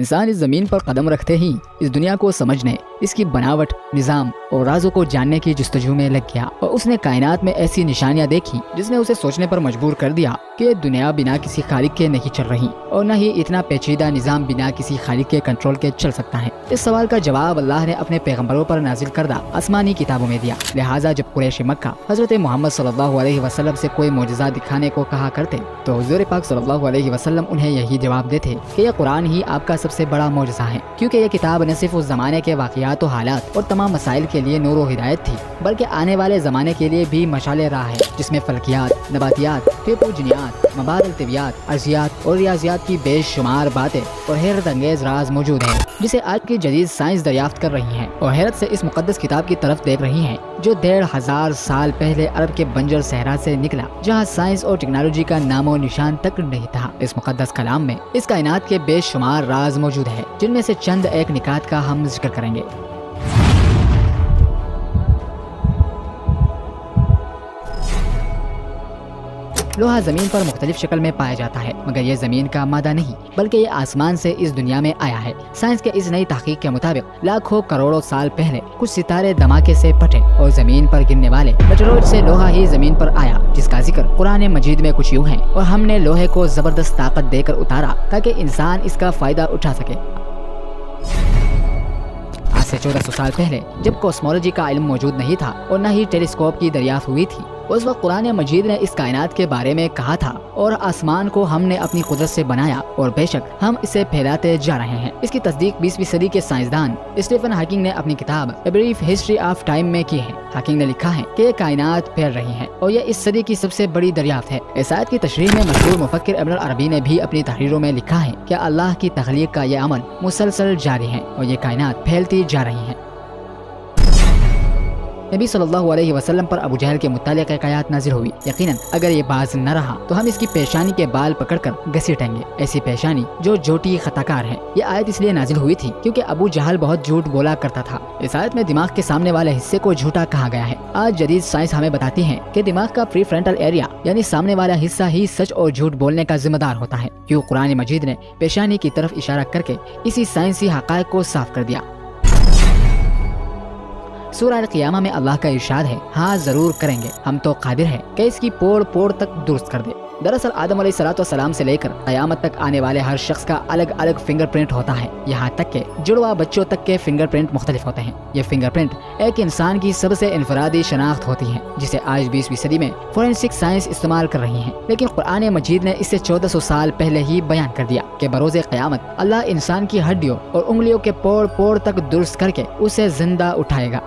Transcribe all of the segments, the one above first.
इंसान इस ज़मीन पर कदम रखते ही इस दुनिया को समझने, इसकी बनावट, निज़ाम और राज़ों को जानने की जस्तजू में लग गया और उसने कायनात में ऐसी निशानियां देखी जिसने उसे सोचने पर मजबूर कर दिया कि ये दुनिया बिना किसी खालिक के नहीं चल रही और न ही इतना पेचीदा निज़ाम बिना किसी खालिक के कंट्रोल के चल सकता है। इस सवाल का जवाब अल्लाह ने अपने पैगंबरों पर नाजिल करदा आसमानी किताबों में दिया। लिहाजा जब कुरैश मक्का हज़रत मोहम्मद सल्लल्लाहु अलैहि वसल्लम से कोई मोजज़ा दिखाने को कहा करते तो हुज़ूर पाक सल्लल्लाहु अलैहि वसल्लम उन्हें यही जवाब देते कि यह कुरान ही आपका सबसे बड़ा मोजज़ा है, क्योंकि यह किताब न सिर्फ उस ज़माने के वाक़ियात और हालात और तमाम मसाइल के लिए नूर और हिदायत थी, बल्कि आने वाले ज़माने के लिए भी मशाले राह है, जिसमें फल्कियात, नबातियात, फिज़ियात, मबादिल तिबियात, अर्जियात और रियाजियात की बेशुमार बातें और हैरत अंगेज राज मौजूद है, जिसे आज की जदीद साइंस दरियाफ्त कर रही है और हैरत से इस मुक़द्दस किताब की तरफ देख रही है जो 1500 साल पहले अरब के बंजर सहरा से निकला, जहाँ साइंस और टेक्नोलॉजी का नामो निशान तक नहीं था। इस मुक़द्दस कलाम में इस कायनात के बेशुमार राज मौजूद है, जिनमें से चंद एक निकात का हम जिक्र करेंगे। लोहा ज़मीन पर मुख्तलिफ शक्ल में पाया जाता है, मगर ये ज़मीन का मादा नहीं बल्कि ये आसमान से इस दुनिया में आया है। साइंस के इस नई तहकीक के मुताबिक लाखों करोड़ों साल पहले कुछ सितारे धमाके से फटे और ज़मीन पर गिरने वाले मेटेरोइड से लोहा ही ज़मीन पर आया, जिसका जिक्र कुरान मजीद में कुछ यूँ है। और हमने लोहे को ज़बरदस्त ताकत देकर उतारा ताकि इंसान इसका फ़ायदा उठा सके। आज से 1400 साल पहले जब कॉस्मोलॉजी का इल्म मौजूद नहीं था और न ही टेलीस्कोप की दरियाफ्त हुई थी, उस वक्त कुरान मजीद ने इस कायनात के बारे में कहा था और आसमान को हमने अपनी कुदरत से बनाया और बेशक हम इसे फैलाते जा रहे हैं। इसकी तस्दीक 20वीं सदी के साइंसदान स्टीफन हॉकिंग ने अपनी किताब a brief history of time में की है। हॉकिंग ने लिखा है कि ये कायनात फैल रही है और यह इस सदी की सबसे बड़ी दरियाफ्त है। इस आयत की तशरीह में मशहूर मुफक्किर इब्न अरबी ने भी अपनी तहरीरों में लिखा है कि अल्लाह की तख्लीक का यह अमल मुसलसल जारी है और ये कायनात फैलती जा रही है। नबी सल्लल्लाहु अलैहि वसल्लम पर अबू जहल के मुतालिक एक आयत नाजिल हुई। यकीनन अगर ये बाज न रहा तो हम इसकी पेशानी के बाल पकड़कर घसीटेंगे, ऐसी पेशानी जो झूठी खताकार है। ये आयत इसलिए नाजिल हुई थी क्योंकि अबू जहल बहुत झूठ बोला करता था। इस आयत में दिमाग के सामने वाले हिस्से को झूठा कहा गया है। आज जदीद साइंस हमें बताती है कि दिमाग का प्री फ्रंटल एरिया यानी सामने वाला हिस्सा ही सच और झूठ बोलने का जिम्मेदार होता है। क्यों कुरान मजीद ने पेशानी की तरफ इशारा करके इसी साइंसी हक़ाइक़ को साफ कर दिया। सूरह अल-क़ियामा में अल्लाह का इरशाद है, हाँ जरूर करेंगे, हम तो कादिर हैं कि इसकी पोड़ पोड़ तक दुरुस्त कर दे। दरअसल आदम अलैहिस्सलाम से लेकर क़यामत तक आने वाले हर शख्स का अलग अलग फिंगरप्रिंट होता है। यहाँ तक के जुड़वा बच्चों तक के फिंगरप्रिंट मुख्तलिफ होते हैं। ये फिंगरप्रिंट एक इंसान की सबसे इनफरादी शनाख्त होती है, जिसे आज 20वीं सदी में फोरेंसिक साइंस इस्तेमाल कर रही है। लेकिन कुरान मजीद ने इससे 1400 साल पहले ही बयान कर दिया कि बरोज़े क़यामत अल्लाह इंसान की हड्डियों और उंगलियों के पोड़ पोड़ तक दुरुस्त करके उसे जिंदा उठाएगा।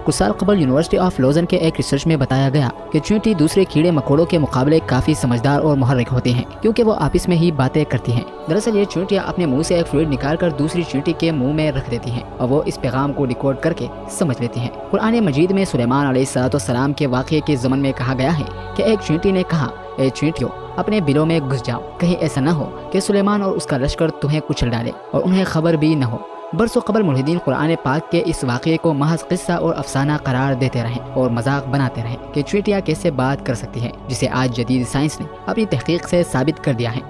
कुछ साल कबल यूनिवर्सिटी ऑफ लोजन के एक रिसर्च में बताया गया कि चींटी दूसरे कीड़े मकोड़ों के मुकाबले काफी समझदार और मुहर्रिक होती हैं, क्योंकि वो आपस में ही बातें करती हैं। दरअसल ये चींटियां अपने मुंह से एक फ्लूइड निकालकर दूसरी चींटी के मुंह में रख देती हैं और वो इस पैगाम को डिकोड करके समझ लेती हैं। कुरान मजीद में सुलेमान अलैहिस्सलाम के वाक़ये के ज़मन में कहा गया है कि एक चींटी ने कहा, ए चींटियों अपने बिलों में घुस जाओ, कहीं ऐसा न हो कि सुलेमान और उसका लश्कर तुम्हें कुचल डाले और उन्हें खबर भी न हो। बरसों कबल मुल्हिदीन कुरान पाक के इस वाक़ये को महज किस्सा और अफसाना करार देते रहे और मजाक बनाते रहे कि चींटियां कैसे बात कर सकती है, जिसे आज जदीद साइंस ने अपनी तहकीक से साबित कर दिया है।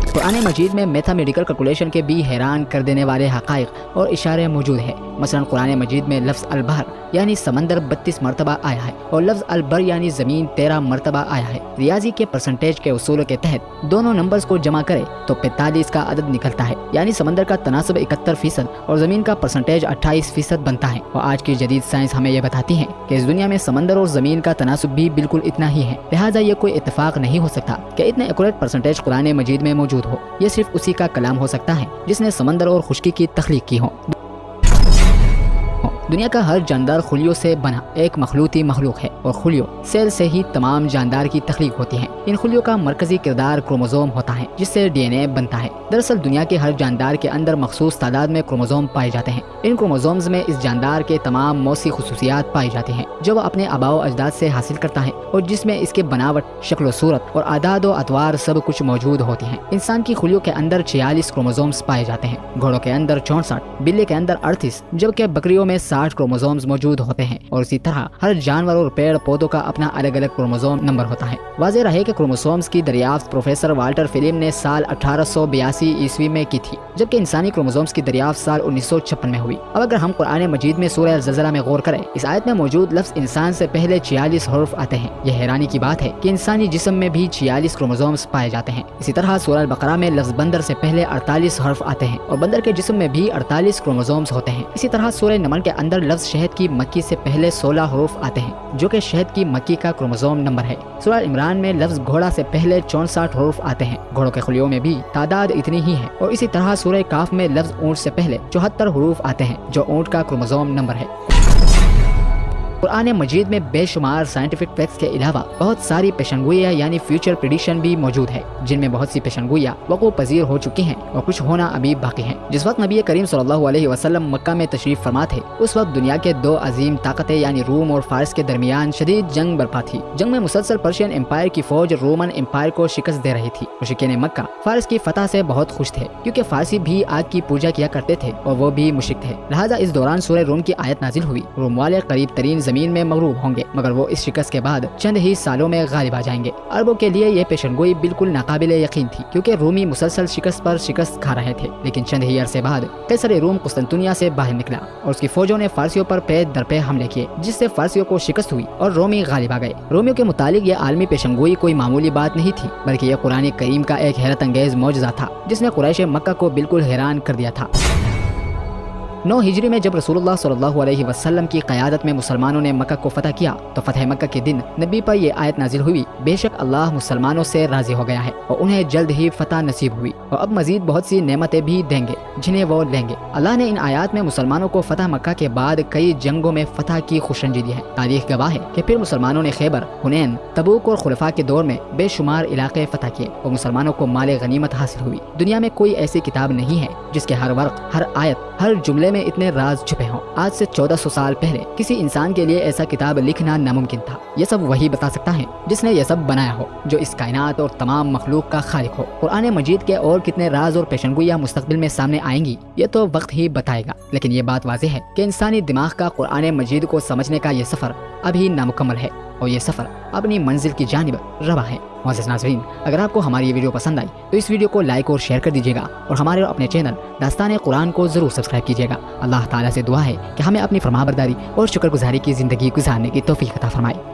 कुरान मजीद में मैथमेटिकल कैलकुलेशन के भी हैरान कर देने वाले हक़ाइक़ और इशारे मौजूद है। मसलन कुरान मजीद में लफ्ज़ अल-बहर यानी समंदर 32 मरतबा आया है और लफ्ज़ अल-बर यानी ज़मीन 13 मरतबा आया है। रियाजी के परसेंटेज के उसूल के तहत दोनों नंबर्स को जमा करें तो 45 का अदद निकलता है, यानी समंदर का तनासब 71% और ज़मीन का परसेंटेज 28% बनता है। और आज की जदीद साइंस हमें यह बताती है कि इस दुनिया में समंदर और ज़मीन का तनासब भी बिल्कुल इतना ही है। लिहाजा ये कोई इत्तेफाक नहीं हो सकता कि इतने एक्यूरेट परसेंटेज कुरान मजीद में मौजूद हो। ये सिर्फ उसी का कलाम हो सकता है जिसने समंदर और खुश्की की तख्लीक की हो। दुनिया का हर जानदार खुलियों से बना एक मखलूती मखलूक है और खुलियों सेल से ही तमाम जानदार की तख्लीक होती है। इन खुलियों का मरकजी किरदार क्रोमोसोम होता है, जिससे डीएनए बनता है। दरअसल दुनिया के हर जानदार के अंदर मखसूस तादाद में क्रोमोसोम पाए जाते हैं। इन क्रोमोसोम्स में इस जानदार के तमाम मौसी खुसूसियात पाई जाती हैं जो वह अपने आबाओ अजदाद से हासिल करता है और जिसमें इसके बनावट, शक्ल, सूरत और आदाद व अतवार सब कुछ मौजूद होती हैं। इंसान की खुलियों के अंदर 46 क्रोमोसोम्स पाए जाते हैं, घोड़ों के अंदर 64, बिल्ली के अंदर 38, जबकि बकरियों में 60 क्रोमोसोम्स मौजूद होते हैं और इसी तरह हर जानवर और पेड़ पौधों का अपना अलग अलग क्रोमोसोम नंबर होता है। वाज़ेह रहे कि क्रोमोसोम्स की दरियाफ्त प्रोफेसर वाल्टर फिलिप ने साल 1882 ईस्वी में की थी, जबकि इंसानी क्रोमोसोम्स की दरियाफ्त साल 1956 में हुई। अब अगर हम कुरान मजीद में सूरह अल-ज़लज़ला में गौर करें, इस आयत में मौजूद लफ्ज़ इंसान से पहले 46 हर्फ आते हैं। यह हैरानी की बात है कि इंसानी जिस्म में भी 46 क्रोमोसोम्स पाए जाते हैं। इसी तरह सूरह अल-बकरा में लफ्ज़ बंदर से पहले 48 हर्फ आते हैं और बंदर के जिस्म में भी 48 क्रोमोसोम्स होते हैं। इसी तरह सूरह नमल के अंदर लफ्ज़ शहद की मक्खी से पहले 16 हर्फ आते हैं, जो कि शहद की मक्खी का क्रोमोसोम नंबर है। सूरह इमरान में लफ्ज़ घोड़ा से पहले 64 हर्फ आते हैं। घोड़ों के खुलियों में भी तादाद इतनी ही है। और इसी तरह सूरह काफ में लफ्ज़ ऊँट से पहले 74 हरूफ आते हैं, जो ऊँट का क्रोमोसोम नंबर है। कुरान मजीद में बेशुमार साइंटिफिक फैक्ट्स के अलावा बहुत सारी पेशनगोइयाँ यानी फ्यूचर प्रेडिक्शन भी मौजूद है, जिनमें बहुत सी पेशनगोइयाँ वक़्व पजीर हो चुकी हैं और कुछ होना अभी बाकी है। जिस वक्त नबी करीम सल्लल्लाहु अलैहि वसल्लम मक्का में तशरीफ फरमा थे, उस वक्त दुनिया के दो अजीम ताकतें यानी रूम और फारस के दरमियान शदीद जंग बरपा थी। जंग में मुसलसल पर्शियन एम्पायर की फौज रोमन एम्पायर को शिकस्त दे रही थी। मुशरिकीन मक्का फारस की फतह से बहुत खुश थे, क्योंकि फारसी भी आग की पूजा किया करते थे और वो भी मुशरिक थे। लिहाजा इस दौरान सूरह रूम की आयत नाजिल हुई, रोम वाले करीब तरीन जमीन में मगरूब होंगे, मगर वो इस शिकस्त के बाद चंद ही सालों में गालिब आ जाएंगे। अरबों के लिए ये पेशनगोई बिल्कुल नाकाबिले यकीन थी, क्योंकि रूमी मुसलसल शिकस्त पर शिकस्त खा रहे थे। लेकिन चंद ही अरसे बाद कैसर रूम कुस्तुनतुनिया से बाहर निकला और उसकी फौजों ने फारसियों पर पे दर पे हमले किए, जिससे फारसियों को शिकस्त हुई और रोमी गालिब आ गए। रोमियों के मुतालिक ये आलमी पेशनगोई कोई मामूली बात नहीं थी, बल्कि यह कुरान करीम का एक हैरत अंगेज मौजज़ा था, जिसने कुरैश मक्का को बिल्कुल हैरान कर दिया था। 9 हिजरी में जब रसूलुल्लाह सल्लल्लाहु अलैहि वसल्लम की क़यादत में मुसलमानों ने मक्का को फतह किया, तो फतह मक्का के दिन नबी पर यह आयत नाजिल हुई, बेशक अल्लाह मुसलमानों से राजी हो गया है और उन्हें जल्द ही फतह नसीब हुई और अब मजीद बहुत सी नेमतें भी देंगे जिन्हें वो लेंगे। अल्लाह ने इन आयात में मुसलमानों को फतह मक्का के बाद कई जंगों में फतह की खुशंजी दी है। तारीख गवाह है कि फिर मुसलमानों ने खैबर, हुनैन, तबूक और खुलफा के दौर में बेशुमार इलाके फतह किए और मुसलमानों को माल गनीमत हासिल हुई। दुनिया में कोई ऐसी किताब नहीं है जिसके हर वर्क, हर आयत, हर जुमले में इतने राज छुपे हों। आज से 1400 साल पहले किसी इंसान के लिए ऐसा किताब लिखना नामुमकिन था। यह सब वही बता सकता है जिसने यह सब बनाया हो, जो इस कायनात और तमाम मखलूक का खालिक हो। कुरान मजीद के और कितने राज और पेशनगोइयाँ मुस्तकबिल में सामने आएंगी, ये तो वक्त ही बताएगा। लेकिन ये बात वाज़ेह है कि इंसानी दिमाग का कुरान मजीद को समझने का ये सफ़र अभी नामुकम्मल है और ये सफ़र अपनी मंजिल की जानिब रवा है। मोअज़्ज़िज़ नाज़रीन, अगर आपको हमारी ये वीडियो पसंद आई तो इस वीडियो को लाइक और शेयर कर दीजिएगा और हमारे अपने चैनल दास्तान कुरान को ज़रूर सब्सक्राइब कीजिएगा। अल्लाह ताला से दुआ है कि हमें अपनी फरमाबरदारी और शुक्रगुजारी की ज़िंदगी गुजारने की तौफीक अता फरमाए।